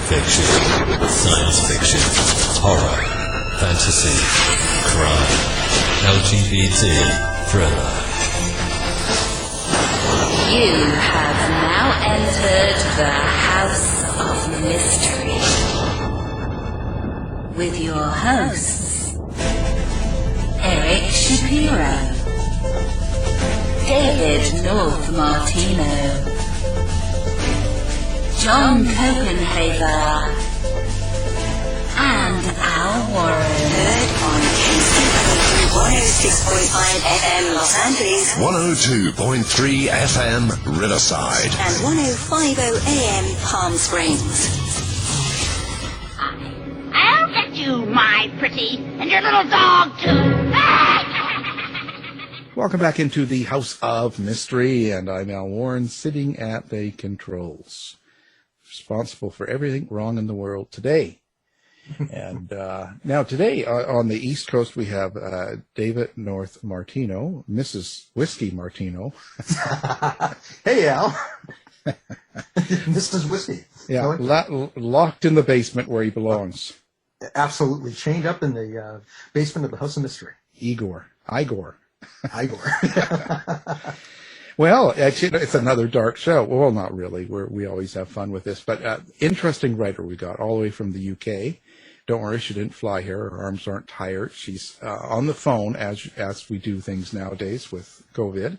fiction, science fiction, horror, fantasy, crime, LGBT, thriller. You have now entered the House of Mystery with your hosts, Eric Shapiro, David North Martino, John Copenhaver, and Al Warren. Heard on KCOO 106.5 FM Los Angeles, 102.3 FM Riverside, and 105.0 AM Palm Springs. I'll get you, my pretty, and your little dog, too. Welcome back into the House of Mystery, and I'm Al Warren, sitting at the controls, responsible for everything wrong in the world today. And now today on the East Coast we have David North Martino, Mrs. Whiskey Martino. Hey, Al. Mrs. Whiskey. Yeah, locked in the basement where he belongs. Absolutely. Chained up in the basement of the House of Mystery. Igor. Well, actually, it's another dark show. Well, not really. We always have fun with this. But interesting writer we got all the way from the UK. Don't worry, she didn't fly here. Her arms aren't tired. She's on the phone as we do things nowadays with COVID.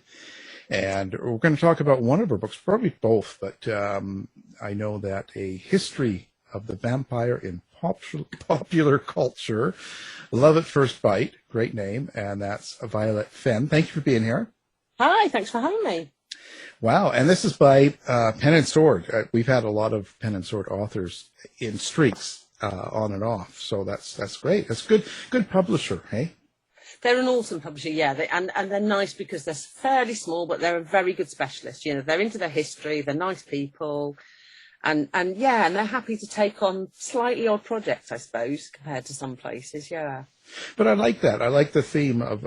And we're going to talk about one of her books, probably both. But I know that A History of the Vampire in Popular Culture, Love at First Bite, great name. And that's Violet Fenn. Thank you for being here. Hi, thanks for having me. Wow, and this is by Pen and Sword. We've had a lot of Pen and Sword authors in streaks on and off, so that's great. That's good publisher, hey? They're an awesome publisher, yeah, and they're nice because they're fairly small, but they're a very good specialist. You know, they're into their history, they're nice people, and they're happy to take on slightly odd projects, I suppose, compared to some places, yeah. But I like that. I like the theme of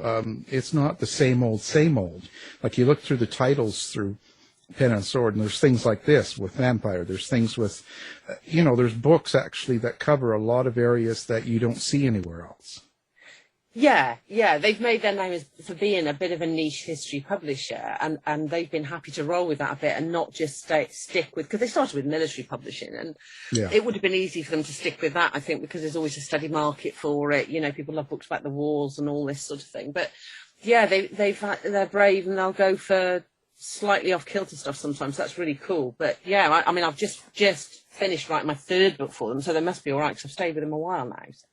it's not the same old. Like you look through the titles through Pen and Sword, and there's things like this with vampire. There's things with, there's books actually that cover a lot of areas that you don't see anywhere else. Yeah, they've made their name for being a bit of a niche history publisher, and they've been happy to roll with that a bit and not just stick with, because they started with military publishing, and it would have been easy for them to stick with that, I think, because there's always a steady market for it. You know, people love books about the wars and all this sort of thing. But yeah, they're brave and they'll go for slightly off-kilter stuff sometimes. That's really cool. But yeah, I mean, I've just finished writing my third book for them, so they must be all right, because I've stayed with them a while now. So.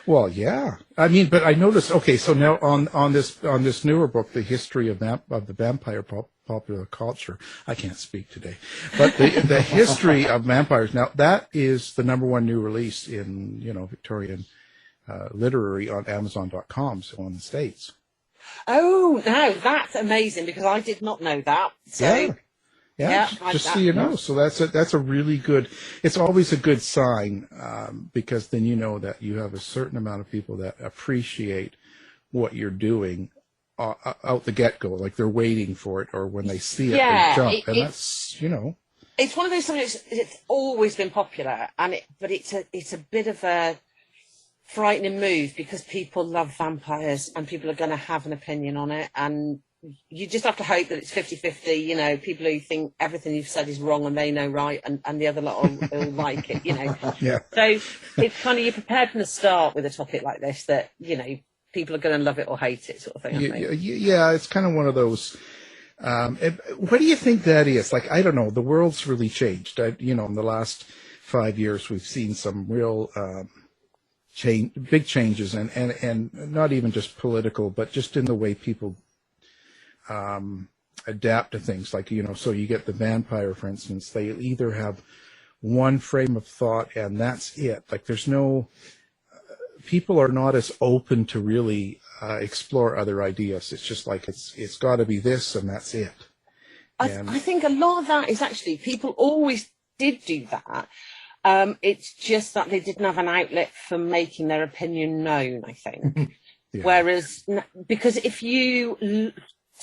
Well, yeah. I mean, but I noticed. Okay, so now on this newer book, The History of the Vampire Popular Culture. I can't speak today, but the history of vampires. Now that is the #1 new release in Victorian literary on Amazon.com, so in the States. Oh, no, that's amazing, because I did not know that. So. Yeah, just so you know. So that's a really good. It's always a good sign because then you know that you have a certain amount of people that appreciate what you're doing out the get-go, like they're waiting for it, or when they see it, they jump. And that's It's one of those subjects. It's always been popular, but it's a bit of a frightening move, because people love vampires and people are going to have an opinion on it, and you just have to hope that it's 50-50, people who think everything you've said is wrong and they know right, and the other lot will like it, Yeah. So it's kind of, you're prepared from the start with a topic like this that, people are going to love it or hate it, sort of thing. Yeah, it's kind of one of those. What do you think that is? Like, I don't know. The world's really changed. In the last 5 years, we've seen some real big changes, and not even just political, but just in the way people adapt to things, like so you get the vampire, for instance. They either have one frame of thought and that's it. Like there's no people are not as open to really explore other ideas. It's just like it's got to be this and that's it. I think a lot of that is actually, people always did do that. It's just that they didn't have an outlet for making their opinion known, I think. Yeah. Whereas, because if you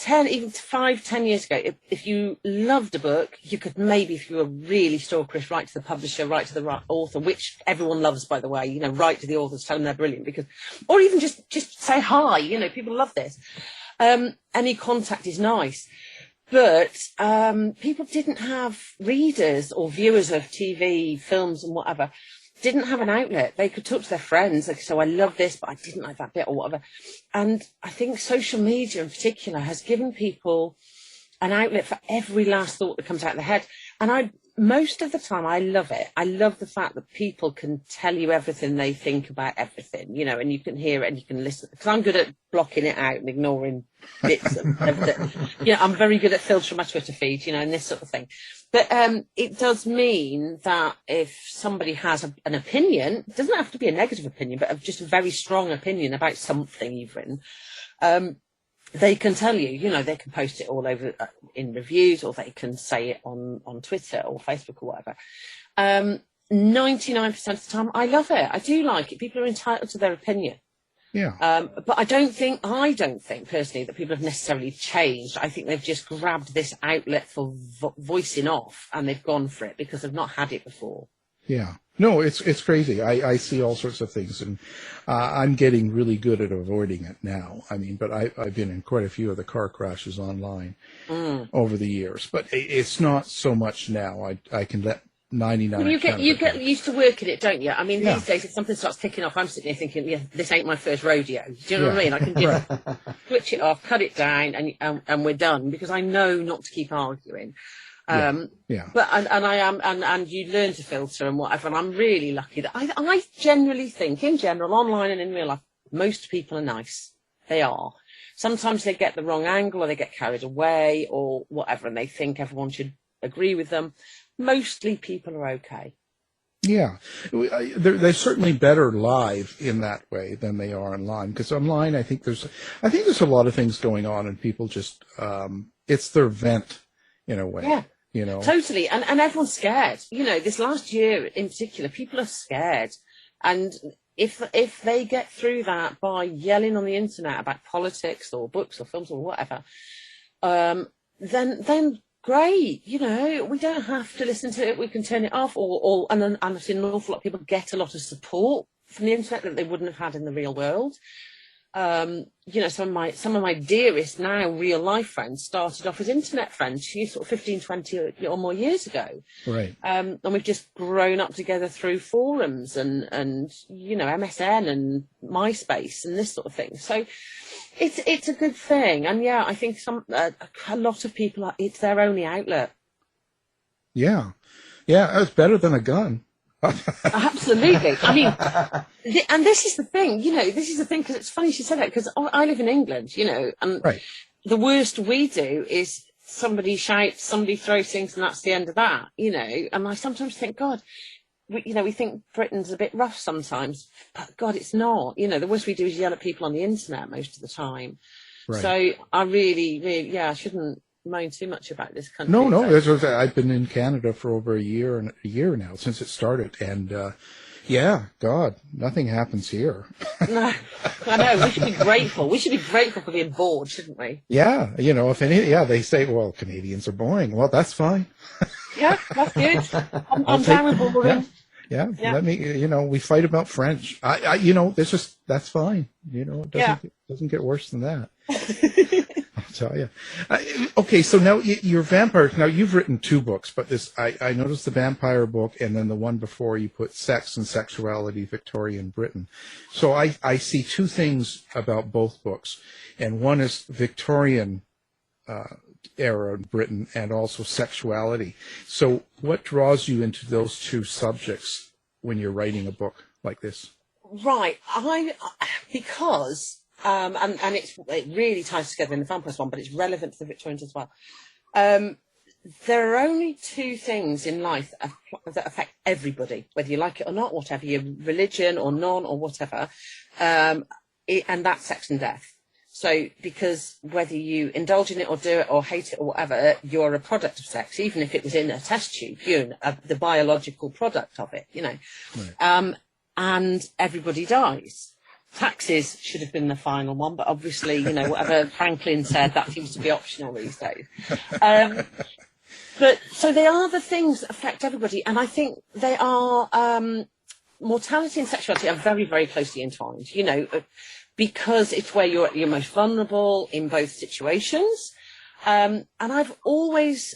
even 5-10 years ago, if you loved a book, you could maybe, if you were really stalkerish, write to the publisher, write to the author, which everyone loves, by the way, you know, write to the authors, tell them they're brilliant, because, or even just say hi, you know, people love this. Any contact is nice. But people didn't have readers or viewers of TV, films and whatever, didn't have an outlet. They could talk to their friends, like, so I love this, but I didn't like that bit or whatever. And I think social media in particular has given people an outlet for every last thought that comes out of their head. And most of the time, I love it. I love the fact that people can tell you everything they think about everything, you know, and you can hear it and you can listen. Because I'm good at blocking it out and ignoring bits of it. You know, I'm very good at filtering my Twitter feed, you know, and this sort of thing. But it does mean that if somebody has an opinion, it doesn't have to be a negative opinion, but just a very strong opinion about something you've written, they can tell you, you know, they can post it all over in reviews, or they can say it on Twitter or Facebook or whatever. 99% of the time, I love it. I do like it. People are entitled to their opinion. Yeah. But I don't think personally that people have necessarily changed. I think they've just grabbed this outlet for voicing off, and they've gone for it because they've not had it before. Yeah. No, it's crazy. I see all sorts of things, and I'm getting really good at avoiding it now. I mean, but I've been in quite a few of the car crashes online over the years, but it's not so much now. I can let 99. You get used to working it, don't you? I mean, these days, if something starts kicking off, I'm sitting there thinking, yeah, this ain't my first rodeo. Do you know what I mean? I can just switch it off, cut it down, and we're done, because I know not to keep arguing. But and you learn to filter and whatever. And I'm really lucky that I generally think, in general, online and in real life, most people are nice. They are. Sometimes they get the wrong angle, or they get carried away, or whatever, and they think everyone should agree with them. Mostly people are okay. Yeah, they're certainly better live in that way than they are online. Because online, I think there's a lot of things going on, and people just it's their vent in a way. Yeah, you know, totally. And everyone's scared. You know, this last year in particular, people are scared, and if they get through that by yelling on the internet about politics or books or films or whatever, then great, you know, we don't have to listen to it. We can turn it off, and I've seen an awful lot of people get a lot of support from the internet that they wouldn't have had in the real world. You know, some of my dearest now real life friends started off as internet friends, sort of 15, 20 or more years ago. Right. And we've just grown up together through forums and you know, MSN and MySpace and this sort of thing. So it's a good thing. And yeah, I think a lot of people it's their only outlet. Yeah. Yeah, it's better than a gun. Absolutely. I mean, and this is the thing, you know, because it's funny she said that, because I live in England, you know, and the worst we do is somebody shouts, somebody throws things, and that's the end of that, you know. And I sometimes think, God, we think Britain's a bit rough sometimes, but God, it's not. You know, the worst we do is yell at people on the internet most of the time. Right. So I really, I shouldn't moan too much about this country. No, I've been in Canada for over a year now since it started, and God, nothing happens here. No, I know. We should be grateful. We should be grateful for being bored, shouldn't we? Yeah, you know, they say, well, Canadians are boring. Well, that's fine. Yeah, that's good. I'm down with boring. Yeah. Let me, you know, we fight about French. You know, that's fine. You know, it doesn't get worse than that. I'll tell you. Okay, so now your vampire. Now you've written 2 books, but I noticed the vampire book, and then the one before you put sex and sexuality, Victorian Britain. So I see 2 things about both books, and one is Victorian era in Britain, and also sexuality. So what draws you into those 2 subjects when you're writing a book like this? Right, because. And it really ties together in the vampires one, but it's relevant to the Victorians as well. There are only 2 things in life that affect everybody, whether you like it or not, whatever your religion or non or whatever, and that's sex and death. So, because whether you indulge in it or do it or hate it or whatever, you're a product of sex, even if it was in a test tube, you're the biological product of it, you know. Right. And everybody dies. Taxes should have been the final one, but obviously, you know, whatever Franklin said, that seems to be optional these days. But so they are the things that affect everybody, and I think they are, mortality and sexuality are very, very closely entwined, you know, because it's where you're most vulnerable in both situations. And I've always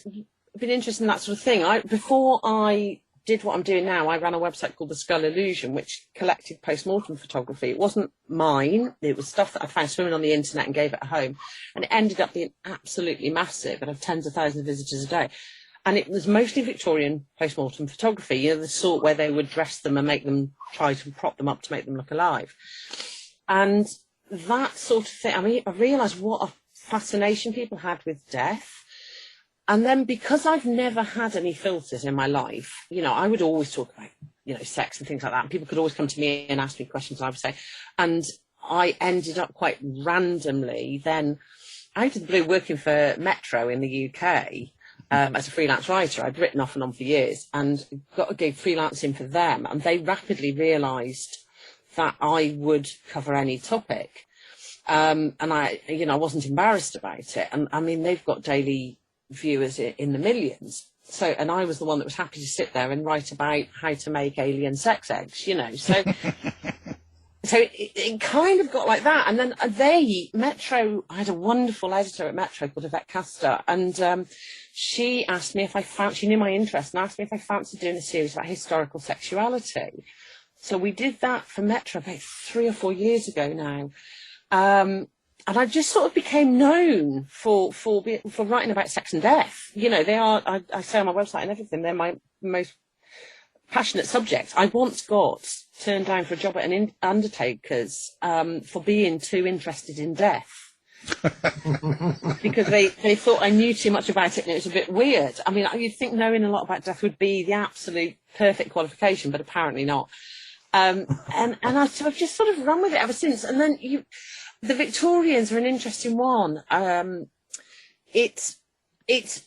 been interested in that sort of thing. Before I did what I'm doing now, I ran a website called The Skull Illusion, which collected post-mortem photography. It wasn't mine. It was stuff that I found swimming on the internet and gave it a home. And it ended up being absolutely massive. I'd have tens of thousands of visitors a day. And it was mostly Victorian post-mortem photography, you know, the sort where they would dress them and make them, try to prop them up to make them look alive. And that sort of thing, I mean, I realised what a fascination people had with death. And then because I've never had any filters in my life, you know, I would always talk about, you know, sex and things like that. And people could always come to me and ask me questions, and I would say, and I ended up quite randomly then out of the blue working for Metro in the UK as a freelance writer. I'd written off and on for years and got a gig freelancing for them. And they rapidly realised that I would cover any topic. And I, you know, I wasn't embarrassed about it. And I mean, they've got daily viewers in the millions. So, and I was the one that was happy to sit there and write about how to make alien sex eggs, you know. So, so it kind of got like that. And then Metro, I had a wonderful editor at Metro called Yvette Castor, and she asked me if she knew my interest and asked me if I fancied doing a series about historical sexuality. So we did that for Metro about 3 or 4 years ago now. And I just sort of became known for writing about sex and death. You know, they are, I say on my website and everything, they're my most passionate subjects. I once got turned down for a job at an undertaker's for being too interested in death. Because they thought I knew too much about it and it was a bit weird. I mean, you'd think knowing a lot about death would be the absolute perfect qualification, but apparently not. And so I've just sort of run with it ever since. And then the Victorians are an interesting one. It's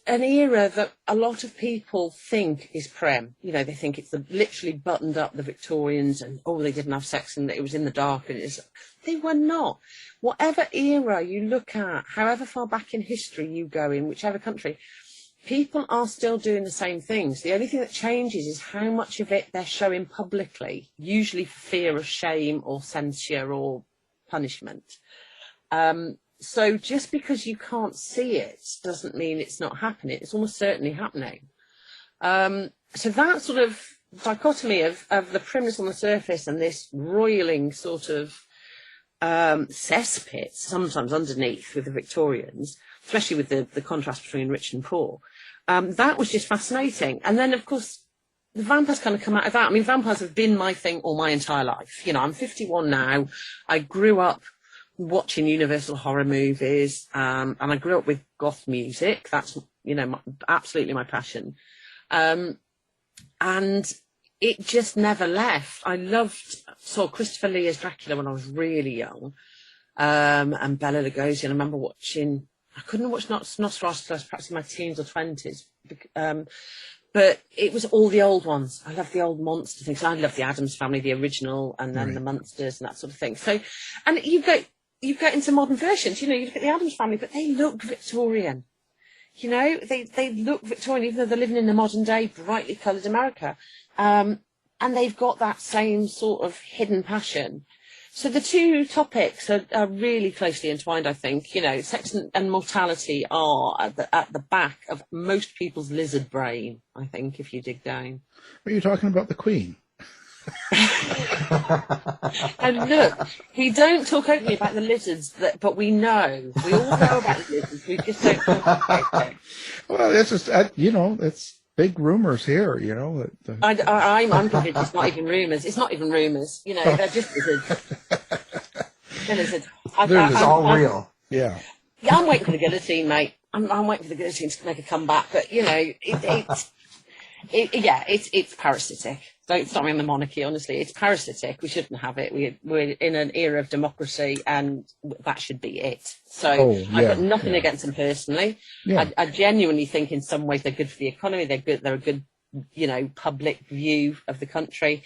an era that a lot of people think is prim. You know, they think it's literally buttoned up the Victorians and, oh, they didn't have sex and it was in the dark. And they were not. Whatever era you look at, however far back in history you go in, whichever country, people are still doing the same things. The only thing that changes is how much of it they're showing publicly, usually for fear of shame or censure or punishment. So just because you can't see it doesn't mean it's not happening. It's almost certainly happening. So that sort of dichotomy of the primness on the surface and this roiling sort of cesspit, sometimes underneath with the Victorians, especially with the contrast between rich and poor, that was just fascinating. And then, of course, the vampires kind of come out of that. I mean, vampires have been my thing all my entire life. You know, I'm 51 now. I grew up watching Universal horror movies, and I grew up with goth music. That's, you know, absolutely my passion. And it just never left. I saw Christopher Lee as Dracula when I was really young, and Bela Lugosi. And I remember I couldn't watch Nosferatu, I was perhaps in my teens or 20s. But it was all the old ones. I love the old monster things. I love the Addams Family, the original, and then the Munsters and that sort of thing. So, and you get into modern versions, you know, you look at the Addams Family, but they look Victorian. You know, they look Victorian, even though they're living in the modern day, brightly coloured America. And they've got that same sort of hidden passion. So the two topics are really closely entwined, I think. You know, sex and mortality are at the back of most people's lizard brain, I think, if you dig down. Are you talking about the Queen? And look, we don't talk openly about the lizards, but we all know about the lizards. We just don't talk about it. Well, it's just, you know, it's big rumors here, you know. I'm convinced it's not even rumours. It's not even rumours. You know, they're just lizards. They're lizards. It's all real. Yeah. Yeah, I'm waiting for the guillotine, mate. I'm waiting for the guillotine to make a comeback. But, you know, it's parasitic. Don't start me on the monarchy, honestly. It's parasitic. We shouldn't have it. We're in an era of democracy, and that should be it. So I've got nothing against them personally. Yeah. I genuinely think in some ways they're good for the economy. They're a good, you know, public view of the country.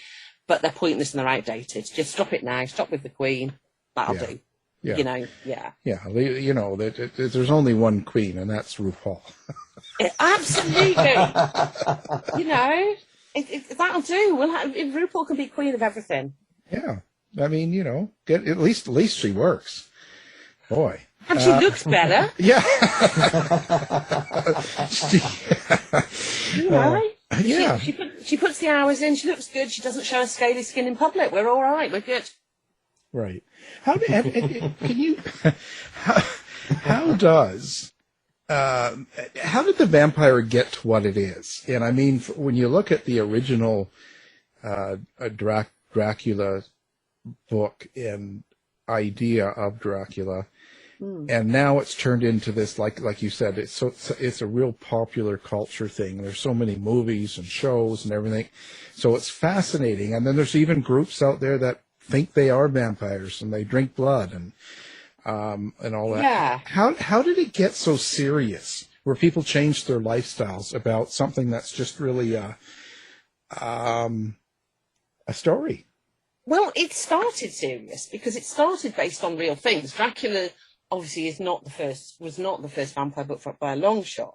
but they're pointless and they're outdated. Just stop it now. Stop with the Queen. That'll do. Yeah. You know, yeah. Yeah, you know, there's only one Queen, and that's RuPaul. Absolutely. You know, that'll do. RuPaul can be queen of everything. Yeah. I mean, you know, at least she works. Boy. And she looks better. Yeah. You know? Yeah. She puts the hours in. She looks good. She doesn't show her scaly skin in public. We're all right. We're good. Right. How did the vampire get to what it is? And I mean, when you look at the original Dracula book and idea of Dracula, and now it's turned into this, like you said, it's a real popular culture thing. There's so many movies and shows and everything, so it's fascinating. And then there's even groups out there that think they are vampires and they drink blood and all that. Yeah. How did it get so serious, where people changed their lifestyles about something that's just really a story? Well, it started serious because it started based on real things. Dracula obviously was not the first vampire book by a long shot.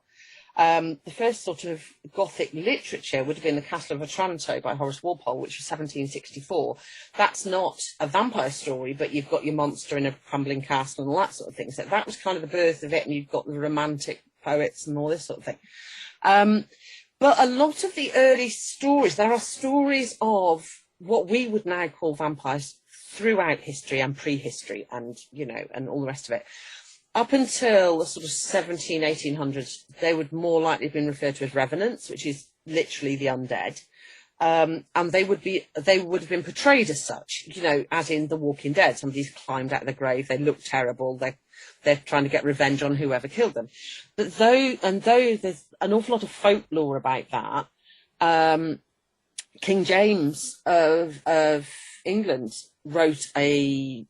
The first sort of Gothic literature would have been The Castle of Otranto by Horace Walpole, which was 1764. That's not a vampire story, but you've got your monster in a crumbling castle and all that sort of thing. So that was kind of the birth of it, and you've got the romantic poets and all this sort of thing. But a lot of the early stories, there are stories of what we would now call vampires throughout history and prehistory and, you know, and all the rest of it. Up until the sort of 1800s, they would more likely have been referred to as revenants, which is literally the undead. And they would have been portrayed as such, you know, as in The Walking Dead. Somebody's climbed out of the grave, they look terrible, they're trying to get revenge on whoever killed them. But though there's an awful lot of folklore about that, King James of England wrote an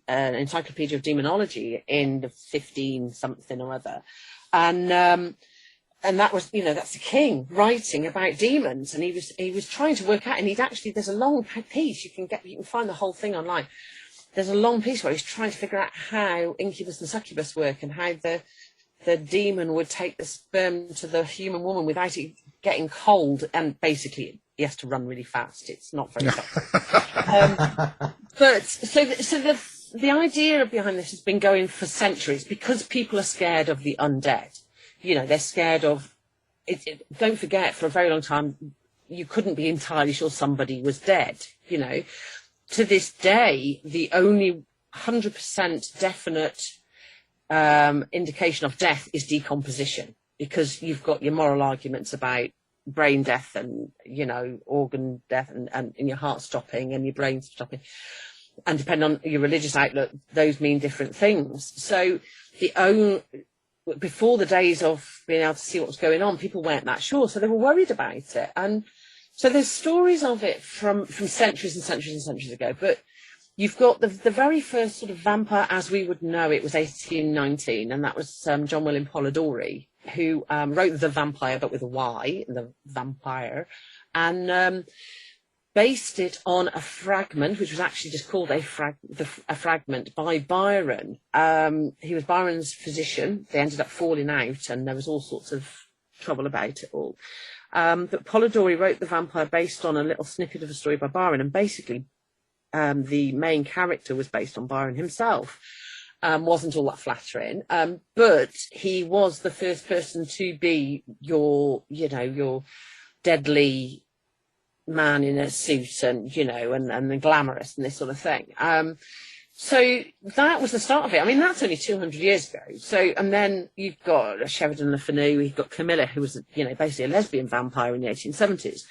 Encyclopedia of Demonology in the 15 something or other, and that was, you know, that's the king writing about demons, and he was trying to work out, and there's a long piece, you can find the whole thing online. There's a long piece where he's trying to figure out how incubus and succubus work, and how the demon would take the sperm to the human woman without it getting cold, and basically he has to run really fast. It's not very fast. But so the idea behind this has been going for centuries, because people are scared of the undead. You know, they're scared of it. Don't forget, for a very long time, you couldn't be entirely sure somebody was dead. You know, to this day, the only 100% definite indication of death is decomposition, because you've got your moral arguments about brain death and, you know, organ death and your heart stopping and your brain stopping, and depending on your religious outlook, those mean different things. So before the days of being able to see what was going on, people weren't that sure, so they were worried about it. And so there's stories of it from centuries and centuries and centuries ago. But you've got the very first sort of vampire as we would know it was 1819, and that was John William Polidori, who wrote The Vampire, but with a Y, The Vampire, and based it on a fragment, which was actually just called a fragment by Byron. He was Byron's physician. They ended up falling out, and there was all sorts of trouble about it all. But Polidori wrote The Vampire based on a little snippet of a story by Byron, and basically the main character was based on Byron himself. Wasn't all that flattering, but he was the first person to be your deadly man in a suit, and, you know, and glamorous and this sort of thing. So that was the start of it. I mean, that's only 200 years ago. So, and then you've got Sheridan Le Fanu, you've got Camilla, who was, you know, basically a lesbian vampire in the 1870s.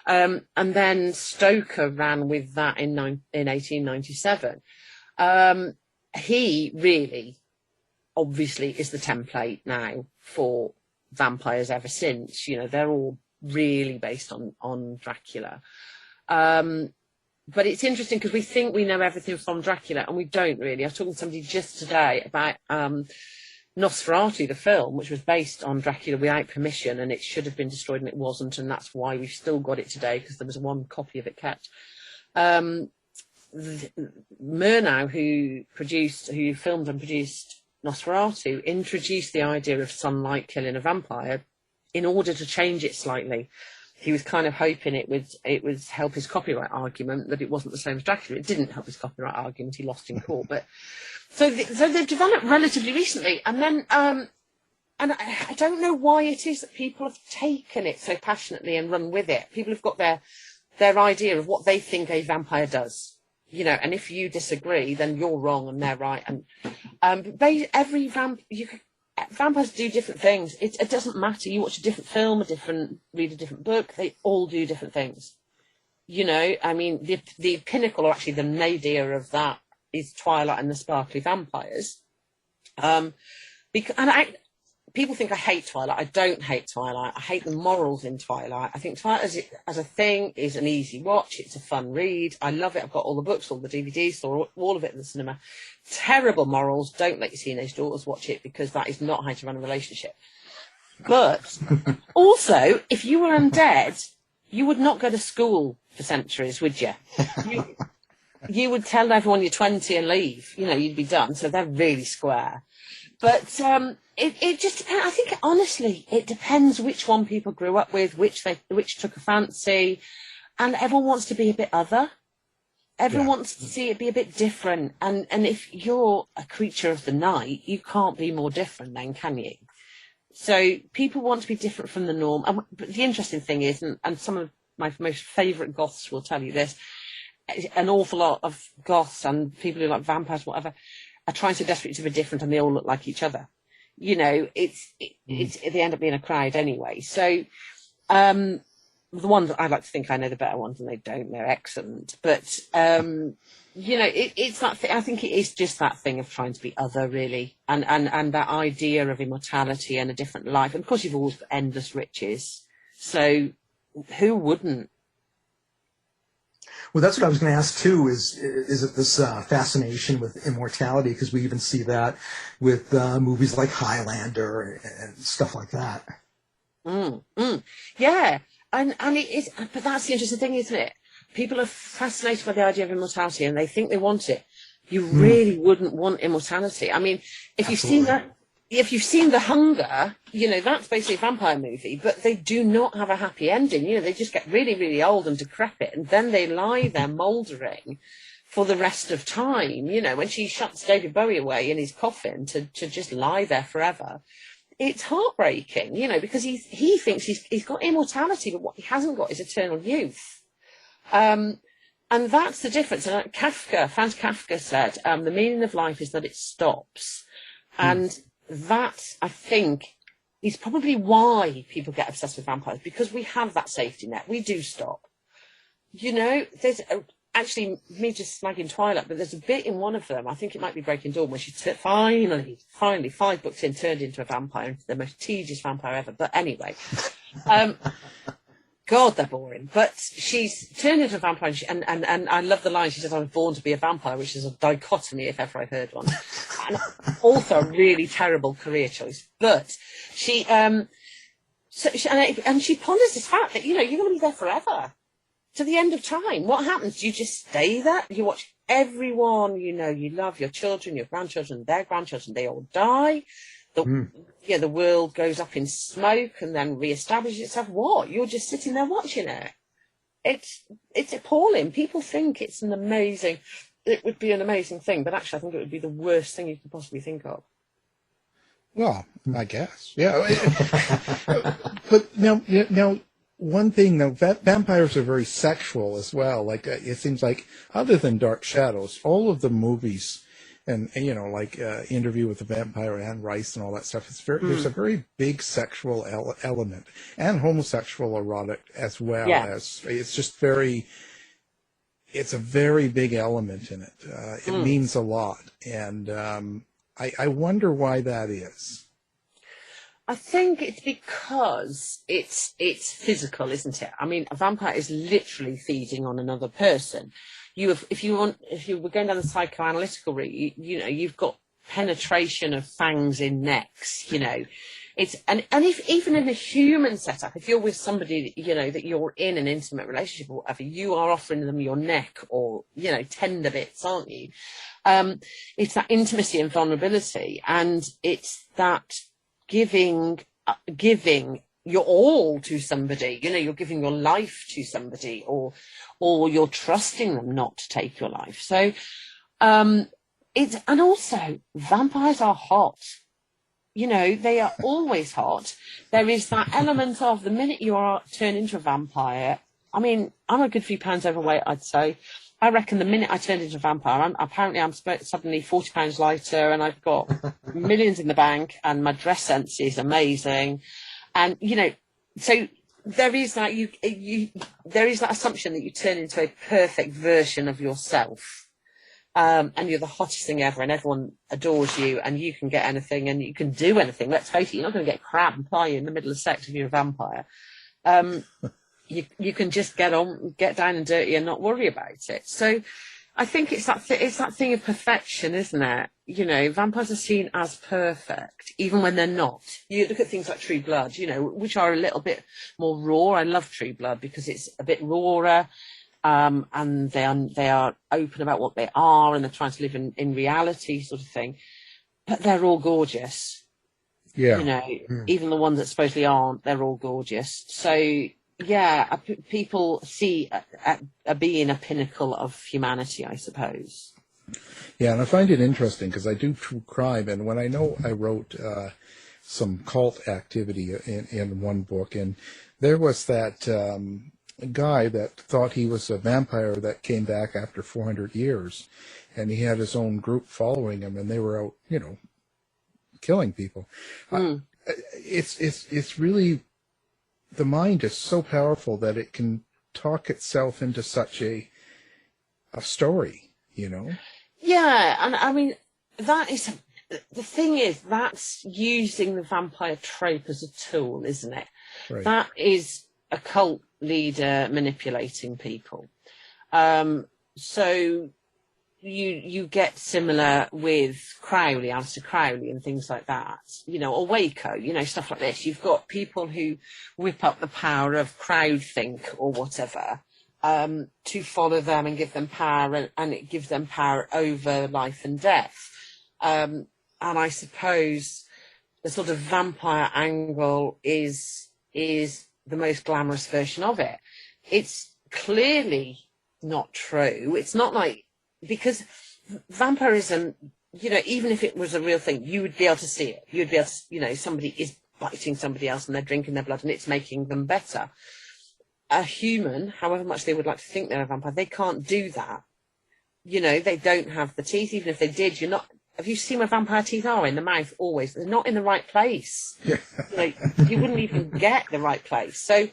And then Stoker ran with that in 1897. He really, obviously, is the template now for vampires ever since. You know, they're all really based on Dracula. But it's interesting because we think we know everything from Dracula, and we don't really. I was talking to somebody just today about Nosferatu, the film, which was based on Dracula without permission, and it should have been destroyed, and it wasn't, and that's why we've still got it today, because there was one copy of it kept. Murnau, who filmed and produced Nosferatu, introduced the idea of sunlight killing a vampire in order to change it slightly. He was kind of hoping it would help his copyright argument that it wasn't the same as Dracula. It didn't help his copyright argument. He lost in court. But so they've developed relatively recently, and then and I don't know why it is that people have taken it so passionately and run with it. People have got their idea of what they think a vampire does, and if you disagree, then you're wrong and they're right. And vampires do different things. It doesn't matter. You watch a different film, read a different book. They all do different things. I mean, the pinnacle, or actually the nadir of that, is Twilight and the sparkly vampires. People think I hate Twilight. I don't hate Twilight. I hate the morals in Twilight. I think Twilight as a thing is an easy watch. It's a fun read. I love it. I've got all the books, all the DVDs, saw all of it in the cinema. Terrible morals. Don't let your teenage daughters watch it, because that is not how to run a relationship. But also, if you were undead, you would not go to school for centuries, would you? You would tell everyone you're 20 and leave. You'd be done. So they're really square. But it just depends. I think, honestly, it depends which one people grew up with, which took a fancy, and everyone wants to be a bit other. Everyone wants to see it be a bit different. And if you're a creature of the night, you can't be more different then, can you? So people want to be different from the norm. But the interesting thing is, and some of my most favourite goths will tell you this, an awful lot of goths and people who like vampires, whatever, are trying so desperately to be different, and they all look like each other. They end up being a crowd anyway. So the ones that I like to think I know the better ones, and they don't. They're excellent. But it's that thing. I think it is just that thing of trying to be other, really, and that idea of immortality and a different life. And of course, you've always got endless riches. So who wouldn't? Well, that's what I was going to ask too. Is it this fascination with immortality? Because we even see that with movies like Highlander and stuff like that. Yeah, and it is. But that's the interesting thing, isn't it? People are fascinated by the idea of immortality, and they think they want it. You really wouldn't want immortality. I mean, if you've seen The Hunger, that's basically a vampire movie, but they do not have a happy ending. They just get really, really old and decrepit, and then they lie there mouldering for the rest of time. When she shuts David Bowie away in his coffin to just lie there forever, it's heartbreaking, because he thinks he's got immortality, but what he hasn't got is eternal youth. And that's the difference. And Franz Kafka said, the meaning of life is that it stops. And that, I think, is probably why people get obsessed with vampires, because we have that safety net. We do stop. There's actually me just slagging Twilight, but there's a bit in one of them, I think it might be Breaking Dawn, where she finally, 5 books in, turned into a vampire, the most tedious vampire ever. But anyway, God, they're boring. But she's turned into a vampire, and I love the line. She says, "I was born to be a vampire," which is a dichotomy, if ever I heard one. And also a really terrible career choice. But she ponders this fact that, you're going to be there forever, to the end of time. What happens? Do you just stay there? You watch everyone, you love, your children, your grandchildren, their grandchildren, they all die. The world goes up in smoke and then reestablishes itself. What? You're just sitting there watching it. It's appalling. People think it would be an amazing thing, but actually I think it would be the worst thing you could possibly think of. Well, I guess, yeah. But now, one thing, though, vampires are very sexual as well. Like, it seems like, other than Dark Shadows, all of the movies, and like Interview with the Vampire, Anne Rice, and all that stuff, there's a very big sexual element, and homosexual erotic as well. As it's just it's a very big element in it. It means a lot, and I wonder why that is. I think it's because it's physical, isn't it? I mean, a vampire is literally feeding on another person. If you were going down the psychoanalytical route, you've got penetration of fangs in necks. and if even in a human setup, if you're with somebody, you know, that you're in an intimate relationship or whatever, you are offering them your neck or, you know, tender bits, aren't you? It's that intimacy and vulnerability, and it's that giving your all to somebody. You know, you're giving your life to somebody, or you're trusting them not to take your life. So, and also vampires are hot. You know, they are always hot. There is that element of the minute you are turned into a vampire. I mean, I'm a good few pounds overweight, I'd say. I reckon the minute I turned into a vampire, I'm suddenly 40 pounds lighter, and I've got millions in the bank, and my dress sense is amazing. And, you know, so there is that there is that assumption that you turn into a perfect version of yourself. And you're the hottest thing ever, and everyone adores you, and you can get anything, and you can do anything. Let's face it, you're not going to get crab and ply you in the middle of sex if you're a vampire. You can just get down and dirty and not worry about it. So I think it's that thing of perfection, isn't it? You know, vampires are seen as perfect, even when they're not. You look at things like True Blood, you know, which are a little bit more raw. I love True Blood because it's a bit rawer. And they are open about what they are, and they're trying to live in reality, sort of thing. But they're all gorgeous. Yeah. You know, even the ones that supposedly aren't, they're all gorgeous. So, yeah, people see a being a pinnacle of humanity, I suppose. Yeah, and I find it interesting because I do true crime, and when I wrote some cult activity in one book, and there was that guy that thought he was a vampire that came back after 400 years, and he had his own group following him, and they were out, you know, killing people. It's really, the mind is so powerful that it can talk itself into such a story, you know? Yeah, and I mean, that is, the thing is, that's using the vampire trope as a tool, isn't it? Right. That is a cult leader manipulating people. So you get similar with Crowley, Aleister Crowley and things like that, you know, or Waco, you know, stuff like this. You've got people who whip up the power of crowdthink or whatever to follow them and give them power, and it gives them power over life and death. And I suppose the sort of vampire angle is the most glamorous version of it. It's clearly not true. It's not like, because vampirism, you know, even if it was a real thing, you would be able to see it. You'd be able to, you know, somebody is biting somebody else and they're drinking their blood and it's making them better. A human, however much they would like to think they're a vampire, they can't do that. You know, they don't have the teeth. Even if they did, have you seen where vampire teeth are? In the mouth, always. They're not in the right place. You know, you wouldn't even get the right place. So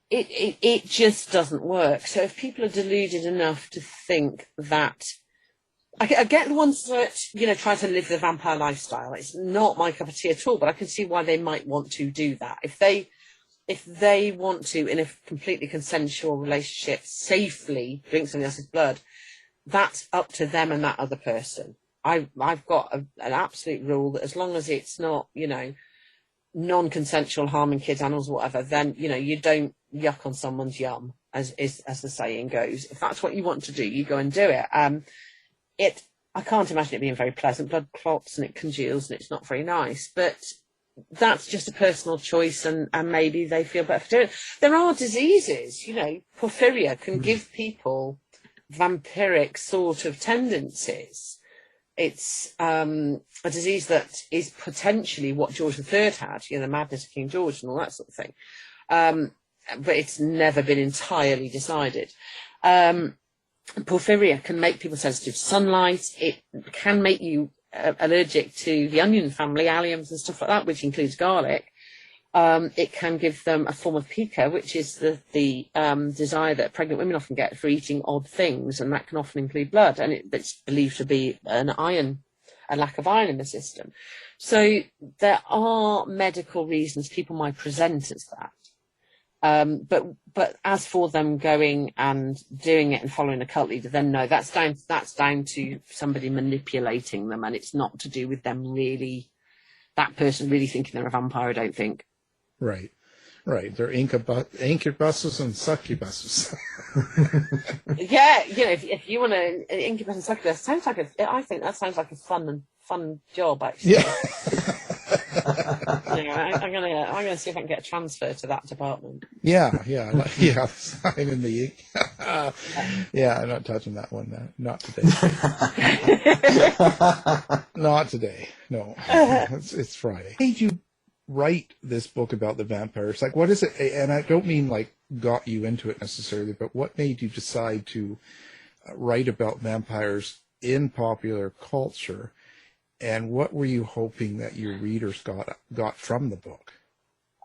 it just doesn't work. So if people are deluded enough to think that, I get the ones that, you know, try to live the vampire lifestyle. It's not my cup of tea at all, but I can see why they might want to do that. If they want to, in a completely consensual relationship, safely drink somebody else's blood, that's up to them and that other person. I've got an absolute rule that as long as it's not, you know, non-consensual, harming kids, animals, whatever, then, you know, you don't yuck on someone's yum, as the saying goes. If that's what you want to do, you go and do it. I can't imagine it being very pleasant. Blood clots and it congeals and it's not very nice. But that's just a personal choice, and maybe they feel better for doing it. There are diseases, you know, porphyria can give people vampiric sort of tendencies. It's a disease that is potentially what George III had, you know, the madness of King George and all that sort of thing. But it's never been entirely decided. Porphyria can make people sensitive to sunlight. It can make you allergic to the onion family, alliums and stuff like that, which includes garlic. It can give them a form of pica, which is the desire that pregnant women often get for eating odd things, and that can often include blood, and it's believed to be a lack of iron in the system. So there are medical reasons people might present as that. But as for them going and doing it and following a cult leader, then no, that's down to somebody manipulating them, and it's not to do with them really that person really thinking they're a vampire, I don't think. Right. They're incubuses and succubuses. Yeah, if you want to incubus and succubus, I think that sounds like a fun job, actually. Yeah. I'm gonna see if I can get a transfer to that department. Yeah. Sign in the ink. Yeah, I'm not touching that one. Not today. Not today. No, it's Friday. What made you write this book about the vampires? Like, what is it? And I don't mean like got you into it necessarily, but what made you decide to write about vampires in popular culture? And what were you hoping that your readers got from the book?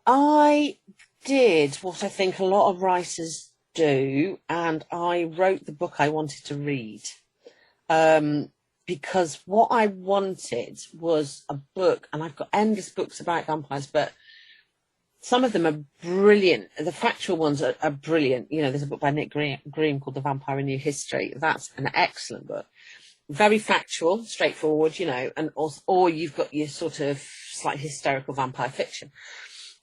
I did what I think a lot of writers do, and I wrote the book I wanted to read. Because what I wanted was a book, and I've got endless books about vampires, but some of them are brilliant. The factual ones are brilliant. There's a book by Nick Green called The Vampire in New History. That's an excellent book. Very factual, straightforward, and also, or you've got your sort of slightly hysterical vampire fiction.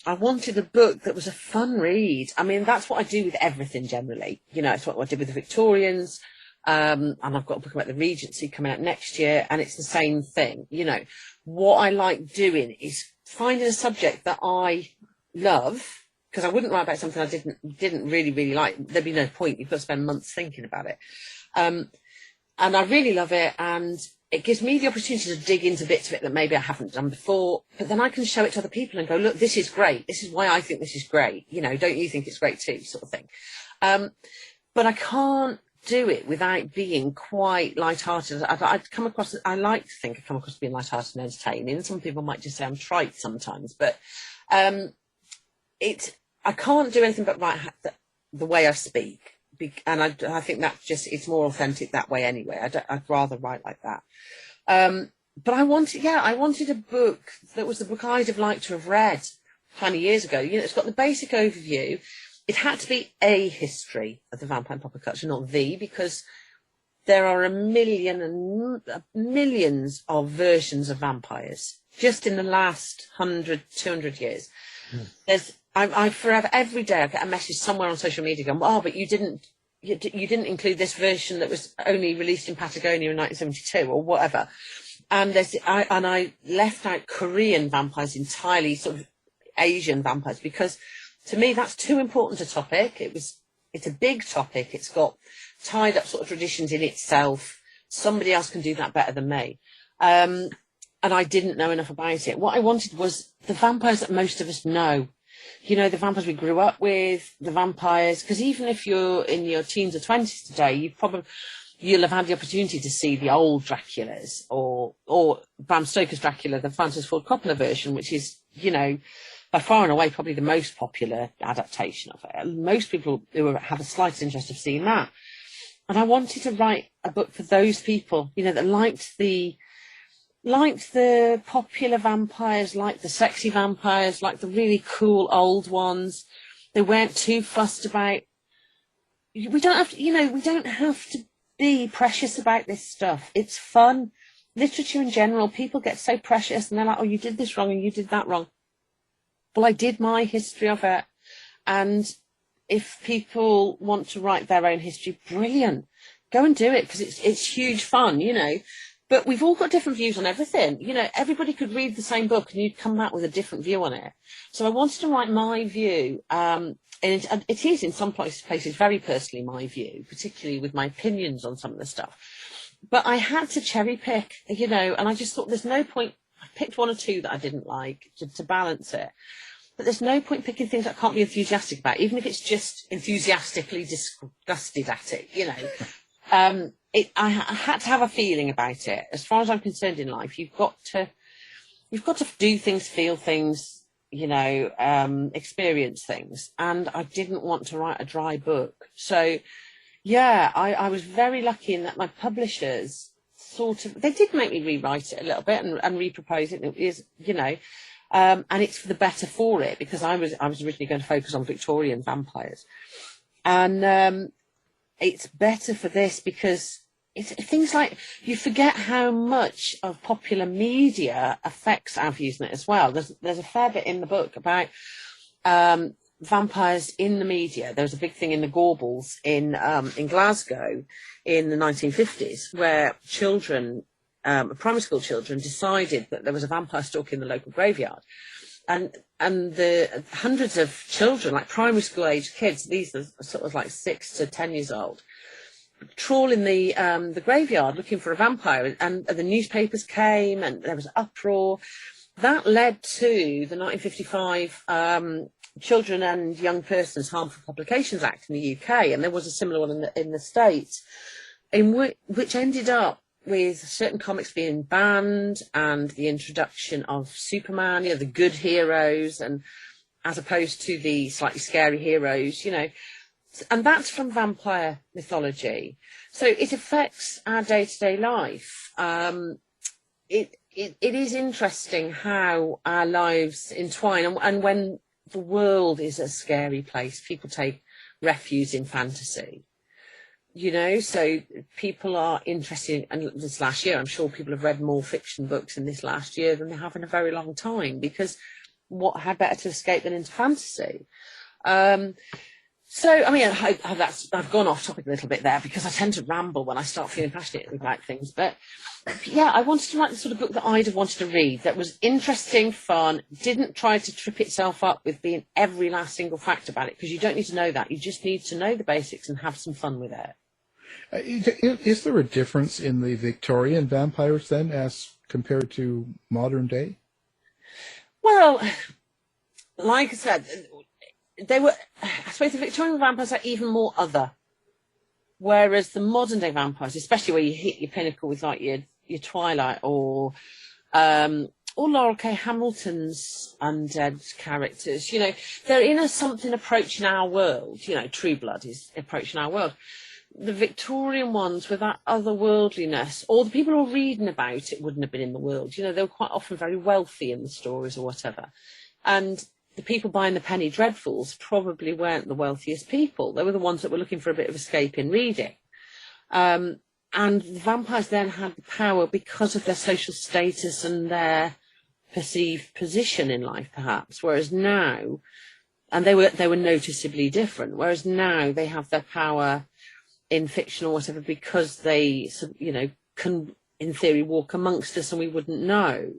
I wanted a book that was a fun read. I mean, that's what I do with everything generally. It's what I did with the Victorians. And I've got a book about the Regency coming out next year, and it's the same thing. What I like doing is finding a subject that I love, because I wouldn't write about something I didn't really like. There'd be no point. You've got to spend months thinking about it. And I really love it, and it gives me the opportunity to dig into bits of it that maybe I haven't done before, but then I can show it to other people and go, look, this is great. This is why I think this is great. Don't you think it's great too, sort of thing. But I can't do it without being quite light-hearted. I like to think I come across being light-hearted and entertaining. Some people might just say I'm trite sometimes, but I can't do anything but write the way I speak. And I think that it's more authentic that way anyway. I'd rather write like that. But I wanted a book that was the book I'd have liked to have read 20 years ago. It's got the basic overview. It had to be a history of the vampire and popular culture, not because there are a million and millions of versions of vampires just in the last 100, 200 years. I forever, every day I get a message somewhere on social media going, but you didn't include this version that was only released in Patagonia in 1972 or whatever. And I left out Korean vampires entirely, sort of Asian vampires, because to me that's too important a topic. It's a big topic. It's got tied up sort of traditions in itself. Somebody else can do that better than me. And I didn't know enough about it. What I wanted was the vampires that most of us know. The vampires we grew up with, the vampires, because even if you're in your teens or 20s today, you'll have had the opportunity to see the old Draculas or Bram Stoker's Dracula, the Francis Ford Coppola version, which is, by far and away probably the most popular adaptation of it. Most people who have a slight interest of seeing that. And I wanted to write a book for those people, that liked the popular vampires, liked the sexy vampires, liked the really cool old ones. They weren't too fussed about. We don't have to be precious about this stuff. It's fun. Literature in general, people get so precious and they're like, oh, you did this wrong and you did that wrong. Well, I did my history of it. And if people want to write their own history, brilliant. Go and do it, because it's huge fun, But we've all got different views on everything. Everybody could read the same book and you'd come back with a different view on it. So I wanted to write my view. And it is in some places very personally my view, particularly with my opinions on some of the stuff. But I had to cherry pick, and I just thought there's no point. I picked one or two that I didn't like to balance it. But there's no point picking things I can't be enthusiastic about, even if it's just enthusiastically disgusted at it, I had to have a feeling about it. As far as I'm concerned in life, you've got to do things, feel things, experience things. And I didn't want to write a dry book. So, yeah, I was very lucky in that my publishers they did make me rewrite it a little bit and repropose it. And it is, and it's for the better for it, because I was originally going to focus on Victorian vampires. And, it's better for this because it's things like you forget how much of popular media affects our views on it as well. There's a fair bit in the book about vampires in the media. There was a big thing in the Gorbals in Glasgow in the 1950s where children, primary school children, decided that there was a vampire stalking the local graveyard. And the hundreds of children, like primary school age kids, these are sort of like 6 to 10 years old, trawling the graveyard looking for a vampire, and the newspapers came and there was uproar. That led to the 1955 Children and Young Persons Harmful Publications Act in the UK, and there was a similar one in the States, which ended up with certain comics being banned and the introduction of Superman, the good heroes, and as opposed to the slightly scary heroes, and that's from vampire mythology. So it affects our day-to-day life. It is interesting how our lives entwine, and when the world is a scary place, people take refuge in fantasy. So people are interested, and this last year, I'm sure people have read more fiction books in this last year than they have in a very long time, because how better to escape than into fantasy? So, I mean, I've gone off topic a little bit there because I tend to ramble when I start feeling passionate about things. But yeah, I wanted to write the sort of book that I'd have wanted to read, that was interesting, fun, didn't try to trip itself up with being every last single fact about it, because you don't need to know that. You just need to know the basics and have some fun with it. Is there a difference in the Victorian vampires then as compared to modern day? Well, like I said, I suppose the Victorian vampires are even more other. Whereas the modern day vampires, especially where you hit your pinnacle with like your Twilight or Laurel K. Hamilton's undead characters, they're in something approaching our world. True Blood is approaching our world. The Victorian ones with that otherworldliness, or the people who are reading about it wouldn't have been in the world. They were quite often very wealthy in the stories or whatever. And the people buying the Penny Dreadfuls probably weren't the wealthiest people. They were the ones that were looking for a bit of escape in reading. And the vampires then had the power because of their social status and their perceived position in life, perhaps. Whereas now, and they were noticeably different. Whereas now they have their power in fiction or whatever because they, can in theory walk amongst us and we wouldn't know.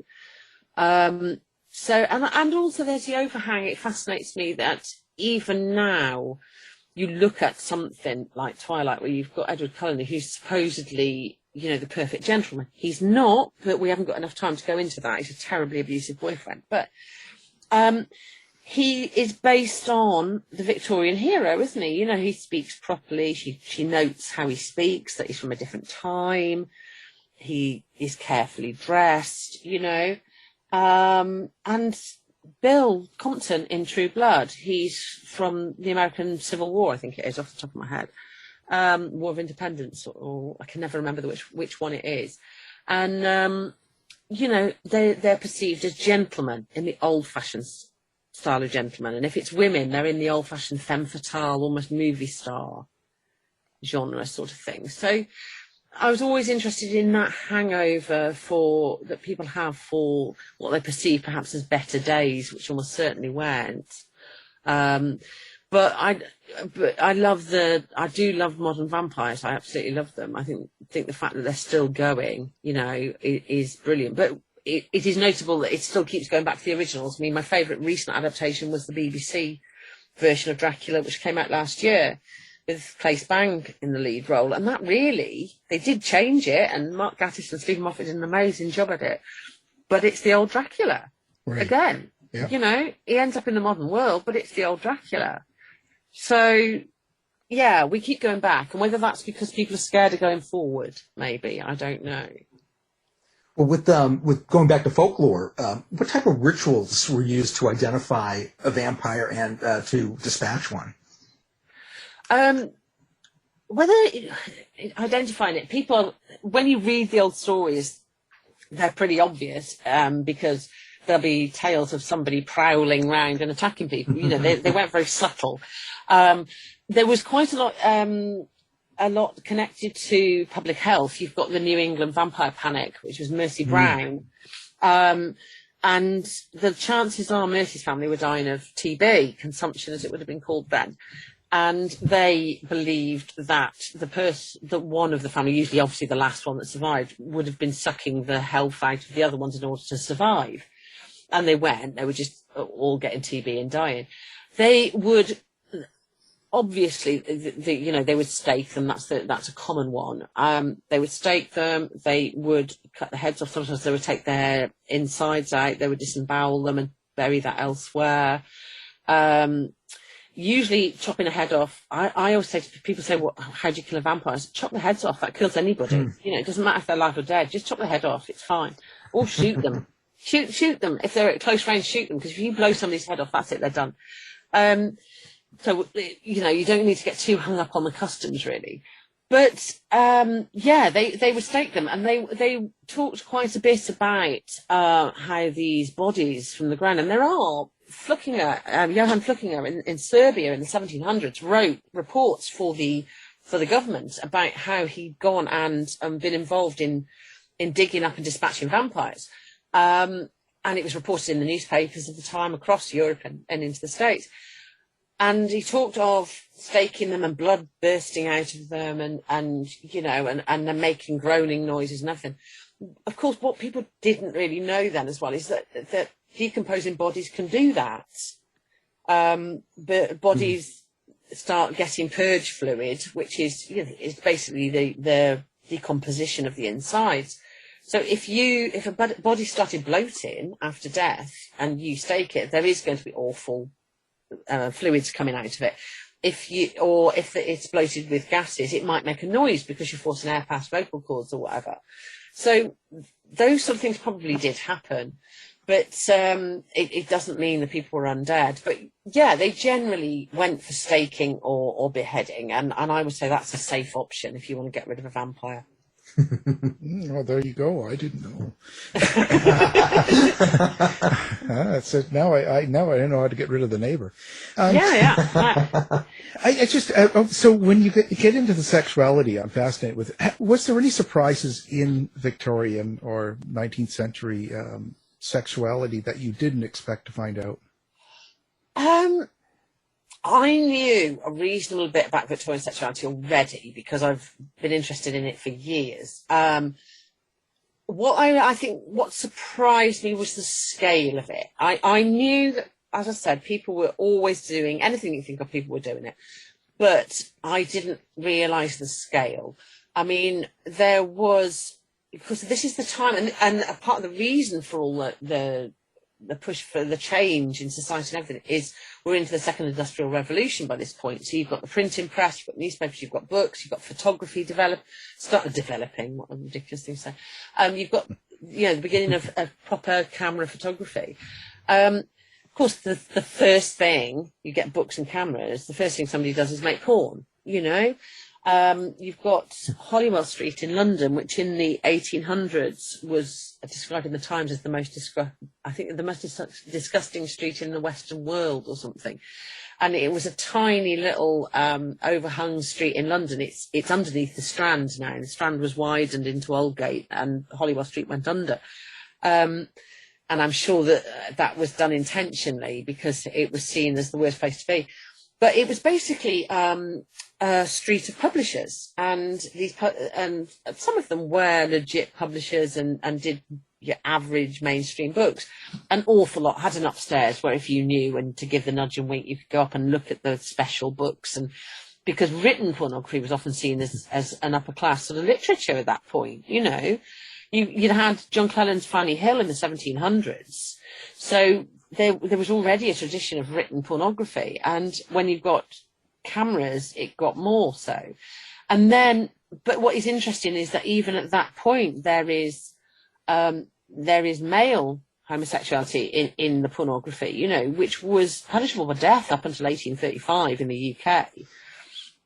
So, and also there's the overhang. It fascinates me that even now you look at something like Twilight, where you've got Edward Cullen, who's supposedly, the perfect gentleman. He's not, but we haven't got enough time to go into that. He's a terribly abusive boyfriend. But he is based on the Victorian hero, isn't he? He speaks properly. She notes how he speaks, that he's from a different time. He is carefully dressed, and Bill Compton in True Blood, he's from the American Civil War, I think it is, off the top of my head. War of Independence, or I can never remember which one it is. And, they're perceived as gentlemen in the old-fashioned style of gentleman. And if it's women, they're in the old-fashioned femme fatale, almost movie star genre sort of thing. So I was always interested in that hangover that people have for what they perceive perhaps as better days, which almost certainly weren't. But I do love modern vampires. I absolutely love them. I think the fact that they're still going, is brilliant. But it is notable that it still keeps going back to the originals. I mean, my favourite recent adaptation was the BBC version of Dracula, which came out last year, with Claes Bang in the lead role, and that really, they did change it, and Mark Gatiss and Stephen Moffat did an amazing job at it, but it's the old Dracula again. Yeah. He ends up in the modern world, but it's the old Dracula. So yeah, we keep going back, and whether that's because people are scared of going forward, maybe, I don't know. Well, with going back to folklore, what type of rituals were used to identify a vampire and to dispatch one? Identifying it, people, when you read the old stories, they're pretty obvious, because there'll be tales of somebody prowling around and attacking people. They weren't very subtle. There was quite a lot a lot connected to public health. You've got the New England vampire panic, which was Mercy Brown. And the chances are Mercy's family were dying of TB, consumption as it would have been called then. And they believed that that one of the family, usually obviously the last one that survived, would have been sucking the health out of the other ones in order to survive. And they were just all getting TB and dying. They would, obviously, they would stake them. That's a common one. They would stake them. They would cut the heads off. Sometimes they would take their insides out. They would disembowel them and bury that elsewhere. Usually chopping a head off. I always say to people, well, how do you kill a vampire? Chop their heads off. That kills anybody. It doesn't matter if they're alive or dead. Just chop their head off. It's fine. Or shoot them. Shoot them. If they're at close range, shoot them. Because if you blow somebody's head off, that's it. They're done. So, you don't need to get too hung up on the customs, really. But, they would stake them. And they talked quite a bit about how these bodies from the ground, and there are Johann Flückiger in Serbia in the 1700s wrote reports for the government about how he'd gone and been involved in digging up and dispatching vampires. And it was reported in the newspapers of the time across Europe and into the States. And he talked of staking them and blood bursting out of them and them making groaning noises and everything. Of course, what people didn't really know then as well is that decomposing bodies can do that. But bodies start getting purge fluid, which is basically the decomposition of the insides. So if a body started bloating after death and you stake it, there is going to be awful fluids coming out of it. If it's bloated with gases, it might make a noise because you're forcing air past vocal cords or whatever. So those sort of things probably did happen, but it doesn't mean that people were undead. But yeah, they generally went for staking or beheading, and I would say that's a safe option if you want to get rid of a vampire. Well, there you go. I didn't know. So now I know how to get rid of the neighbor. So when you get into the sexuality, I'm fascinated with it. Was there any surprises in Victorian or 19th century sexuality that you didn't expect to find out? I knew a reasonable bit about Victorian sexuality already because I've been interested in it for years. What surprised me was the scale of it. I knew that, as I said, people were always doing anything you think of, people were doing it, but I didn't realise the scale. I mean, there was, because this is the time, and a part of the reason for all the push for the change in society and everything is we're into the second industrial revolution by this point. So you've got the printing press, you've got newspapers, you've got books, you've got photography developing, what a ridiculous thing to say. You've got, the beginning of proper camera photography. Of course, the first thing, you get books and cameras, the first thing somebody does is make porn, You've got Holywell Street in London, which in the 1800s was described in the Times as the most disgusting street in the Western world or something. And it was a tiny little overhung street in London. It's underneath the Strand now. The Strand was widened into Aldgate and Holywell Street went under. And I'm sure that was done intentionally because it was seen as the worst place to be. But it was basically a street of publishers, and some of them were legit publishers and did your average mainstream books. An awful lot had an upstairs where if you knew and to give the nudge and wink, you could go up and look at the special books. And because written pornography was often seen as an upper class sort of literature at that point, you'd had John Cleland's Fanny Hill in the 1700s. So there was already a tradition of written pornography, and when you've got cameras, it got more so. And then, but what is interesting is that even at that point, there is male homosexuality in the pornography, which was punishable by death up until 1835 in the UK.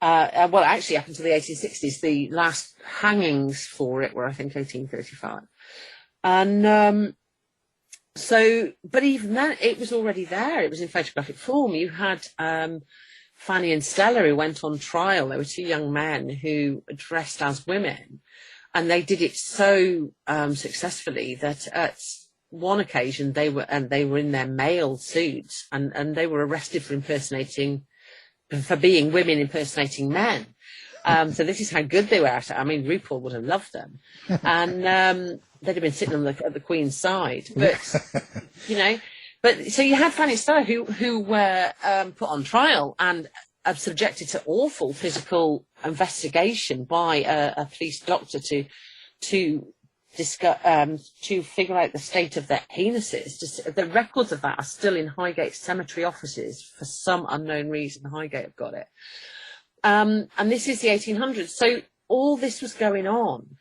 Well, actually, up until the 1860s, the last hangings for it were, I think, 1835. And so, but even that, it was already there. It was in photographic form. You had Fanny and Stella, who went on trial. There were two young men who dressed as women, and they did it so successfully that at one occasion they were in their male suits, and they were arrested for being women impersonating men. So this is how good they were at it. I mean, RuPaul would have loved them, and they'd have been sitting at the Queen's side. But but so you had Fanny and Stella who were put on trial and subjected to awful physical investigation by a police doctor to discuss to figure out the state of their penises. The records of that are still in Highgate Cemetery offices for some unknown reason. Highgate have got it. And this is the 1800s. So all this was going on.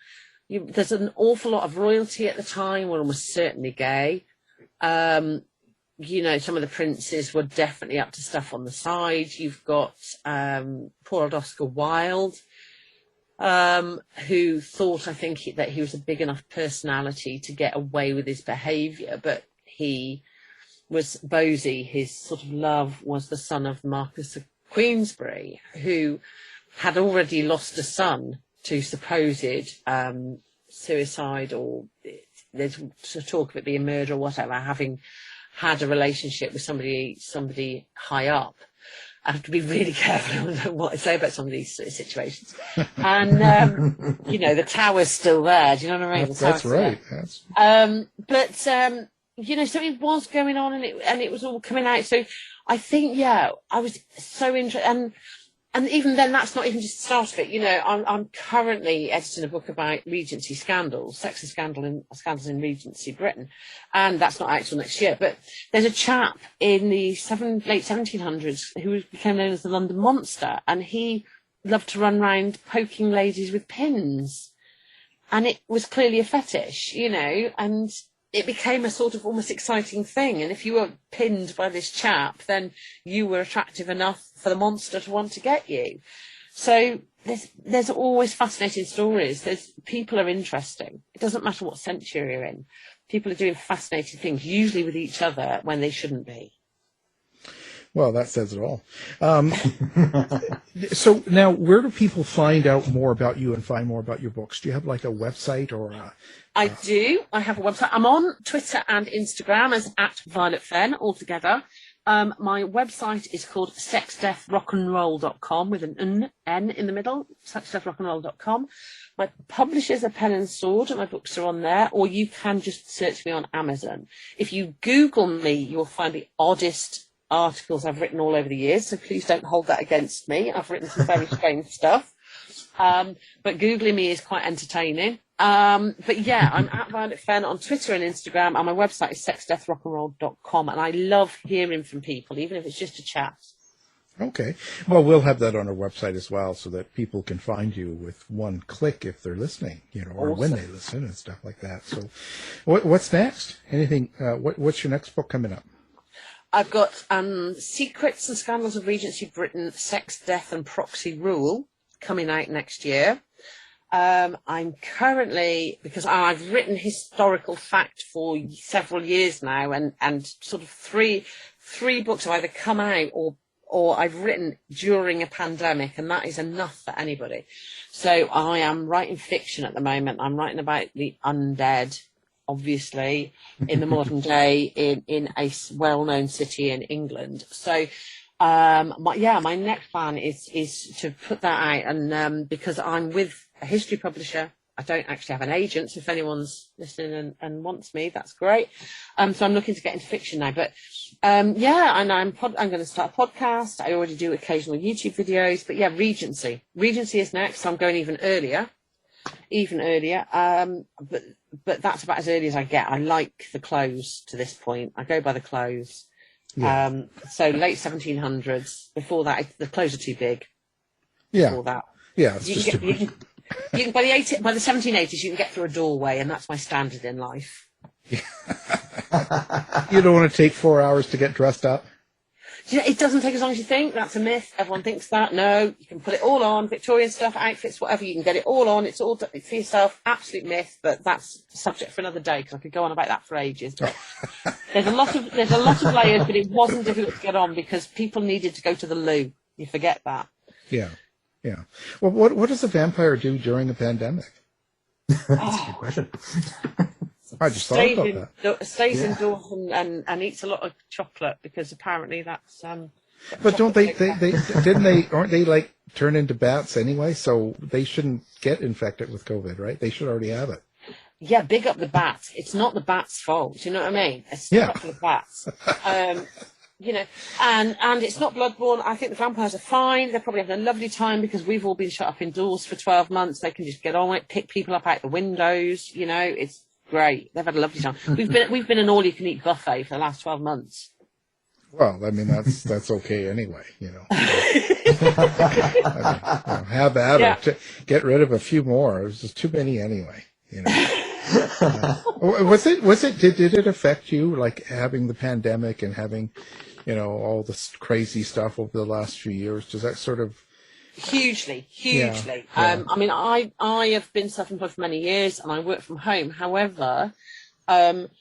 There's an awful lot of royalty at the time. One was certainly gay. Some of the princes were definitely up to stuff on the side. You've got poor old Oscar Wilde, who thought, I think, that he was a big enough personality to get away with his behaviour, but he was Bosie. His sort of love was the son of Marquis of Queensberry, who had already lost a son to supposed suicide, or there's talk of it being murder or whatever, having had a relationship with somebody high up. I have to be really careful on what I say about some of these situations. And, the tower's still there. Do you know what I mean? That's right. So it was going on, and it was all coming out. So I think, I was so interested. And even then, that's not even just the start of it. I'm currently editing a book about Regency scandals, sexist scandals in Regency Britain, and that's not out till next year. But there's a chap in the late 1700s who became known as the London Monster, and he loved to run around poking ladies with pins, and it was clearly a fetish, and it became a sort of almost exciting thing. And if you were pinned by this chap, then you were attractive enough for the monster to want to get you. So there's always fascinating stories. People are interesting. It doesn't matter what century you're in. People are doing fascinating things, usually with each other when they shouldn't be. Well, that says it all. So now, where do people find out more about you and find more about your books? Do you have like a website or I do. I have a website. I'm on Twitter and Instagram as @Violet Fenn altogether. My website is called sexdeathrockandroll.com with an N in the middle, sexdeathrockandroll.com. My publishers are Pen and Sword, and my books are on there, or you can just search me on Amazon. If you Google me, you'll find the oddest articles I've written all over the years, so please don't hold that against me. I've written some very strange stuff. But Googling me is quite entertaining. But yeah, I'm @Violet Fenn on Twitter and Instagram, and my website is sexdeathrockandroll.com, and I love hearing from people, even if it's just a chat. Okay. Well, we'll have that on our website as well, so that people can find you with one click if they're listening, or Awesome. when they listen and stuff like that. So what's next? Anything, what's your next book coming up? I've got Secrets and Scandals of Regency Britain, Sex, Death and Proxy Rule coming out next year. I'm currently, because I've written historical fact for several years now, and sort of three books have either come out or I've written during a pandemic, and that is enough for anybody. So I am writing fiction at the moment. I'm writing about the undead, obviously, in the modern day in a well-known city in England. So my next plan is to put that out, and because I'm with a history publisher, I don't actually have an agent, so if anyone's listening and wants me, that's great. So I'm looking to get into fiction now, but and I'm going to start a podcast. I already do occasional YouTube videos, but yeah, Regency is next, so I'm going even earlier. But that's about as early as I get. I like the close to this point. I go by the close. Yeah. So late 1700s. Before that, the clothes are too big. Yeah. Before that. Yeah, it's just too big. You can, by the 1780s, you can get through a doorway, and that's my standard in life. You don't want to take 4 hours to get dressed up? It doesn't take as long as you think. That's a myth. Everyone thinks that. No, you can put it all on. Victorian stuff, outfits, whatever. You can get it all on. It's all for yourself. Absolute myth. But that's a subject for another day, because I could go on about that for ages. But there's a lot of layers, but it wasn't difficult to get on because people needed to go to the loo. You forget that. Yeah. Yeah. Well, what does a vampire do during a pandemic? That's a good question. I just thought about that. Stays indoors and eats a lot of chocolate, because apparently that's. But don't they aren't they like turn into bats anyway? So they shouldn't get infected with COVID, right? They should already have it. Yeah, big up the bats. It's not the bats' fault. You know what I mean? It's not for the bats. You know, and it's not bloodborne. I think the vampires are fine. They're probably having a lovely time because we've all been shut up indoors for 12 months. They can just get on it, pick people up out the windows. You know, it's great. They've had a lovely time. We've been an all-you-can-eat buffet for the last 12 months. Well, I mean, that's okay anyway, you know. Have at it. Get rid of a few more. It was just too many anyway, you know. Did it affect you, like having the pandemic and having, you know, all this crazy stuff over the last few years? Does that sort of... Hugely. Yeah. I mean, I have been self-employed for many years and I work from home. However, the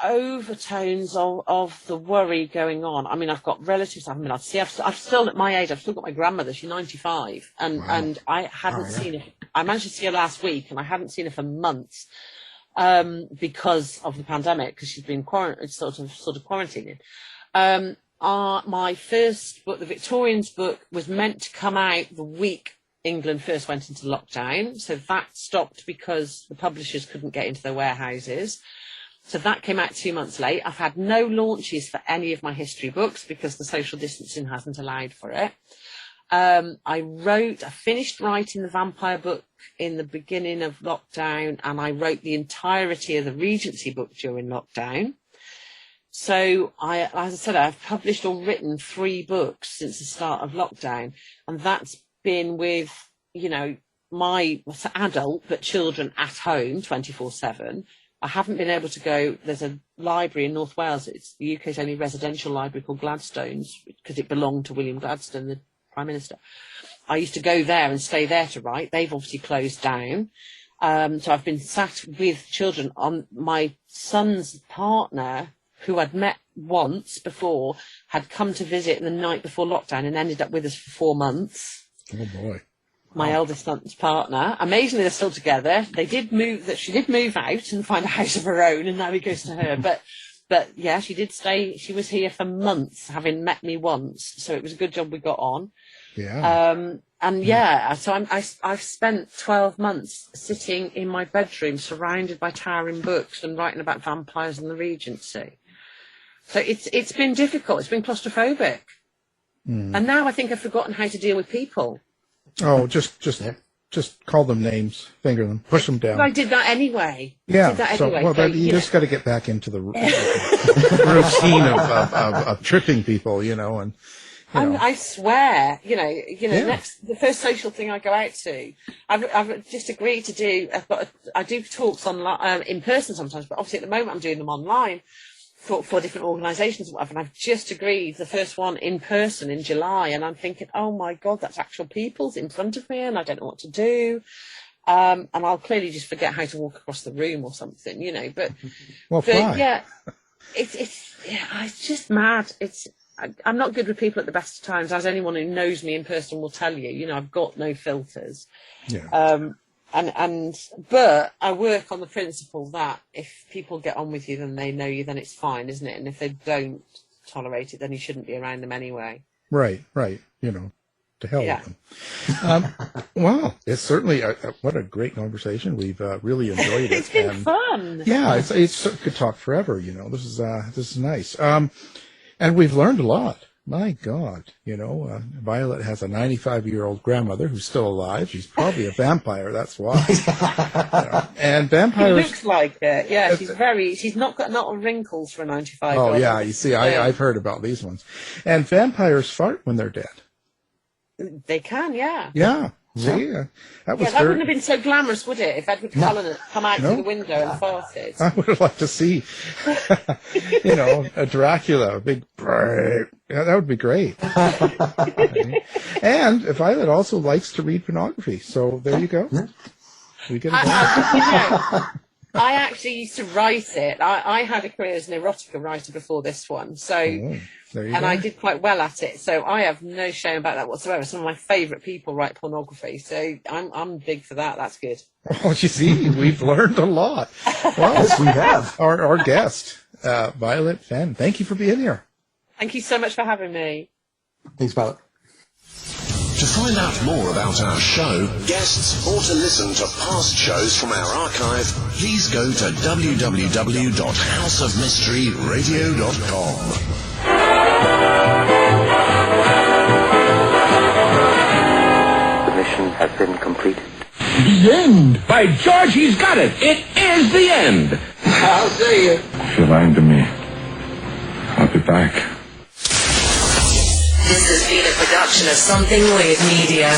overtones of the worry going on. I mean, I've got relatives I haven't been able to see. I've still, at my age, I've still got my grandmother. She's 95, and I hadn't seen her. I managed to see her last week, and I hadn't seen her for months because of the pandemic, because she's been sort of quarantining. My first book, the Victorians book, was meant to come out the week England first went into lockdown, so that stopped because the publishers couldn't get into their warehouses. So that came out 2 months late. I've had no launches for any of my history books because the social distancing hasn't allowed for it. I finished writing the vampire book in the beginning of lockdown, and I wrote the entirety of the Regency book during lockdown. So as I said, I've published or written 3 books since the start of lockdown, and that's been with, you know, my adult but children at home 24/7. I haven't been able to go. There's a library in North Wales. It's the UK's only residential library called Gladstone's, because it belonged to William Gladstone, the Prime Minister. I used to go there and stay there to write. They've obviously closed down. So I've been sat with children. On my son's partner, who I'd met once before, had come to visit the night before lockdown and ended up with us for 4 months. Oh boy. My eldest son's partner. Amazingly, they're still together. She did move out and find a house of her own, and now he goes to her. But yeah, she did stay. She was here for months, having met me once. So it was a good job we got on. Yeah. So I've spent 12 months sitting in my bedroom, surrounded by towering books and writing about vampires and the Regency. So it's been difficult. It's been claustrophobic. And now I think I've forgotten how to deal with people. Oh, just call them names, finger them, push them down. But I did that anyway. Yeah. You just got to get back into the routine of tripping people, you know, and. I swear, the first social thing I go out to, I've just agreed to do. I do talks online, in person sometimes, but obviously at the moment I'm doing them online for different organisations and whatever. And I've just agreed the first one in person in July, and I'm thinking, oh my God, that's actual people's in front of me, and I don't know what to do. And I'll clearly just forget how to walk across the room or something, you know. But yeah, it's just mad. I'm not good with people at the best of times, as anyone who knows me in person will tell you. You know, I've got no filters. Yeah. But I work on the principle that if people get on with you, then they know you, then it's fine, isn't it? And if they don't tolerate it, then you shouldn't be around them anyway. Right. You know, to hell with them. Wow, it's certainly what a great conversation. We've really enjoyed it. It's been fun. Yeah, it's could talk forever. You know, this is nice. And we've learned a lot. My God, you know, Violet has a 95-year-old grandmother who's still alive. She's probably a vampire. That's why. And vampires. She looks like it. Yeah, she's not got a lot of wrinkles for a 95-year-old. Oh yeah, you see, I've heard about these ones. And vampires fart when they're dead. They can, yeah. Yeah. See, that wouldn't have been so glamorous, would it? If Edward Cullen had come out through the window and farted. I would have liked to see, you know, a Dracula, a big. Yeah, that would be great. And Violet also likes to read pornography, so there you go. We get I actually used to write it. I had a career as an erotica writer before this one, so And I did quite well at it, so I have no shame about that whatsoever. Some of my favourite people write pornography, so I'm big for that. That's good. Well, you see, we've learned a lot. Well, yes, we have. Our guest, Violet Fenn, thank you for being here. Thank you so much for having me. Thanks, Violet. To find out more about our show, guests, or to listen to past shows from our archive, please go to www.houseofmysteryradio.com. The mission has been completed. The end! By George, he's got it! It is the end! I'll tell you. If you're lying to me, I'll be back. This has been a production of Something Weird Media.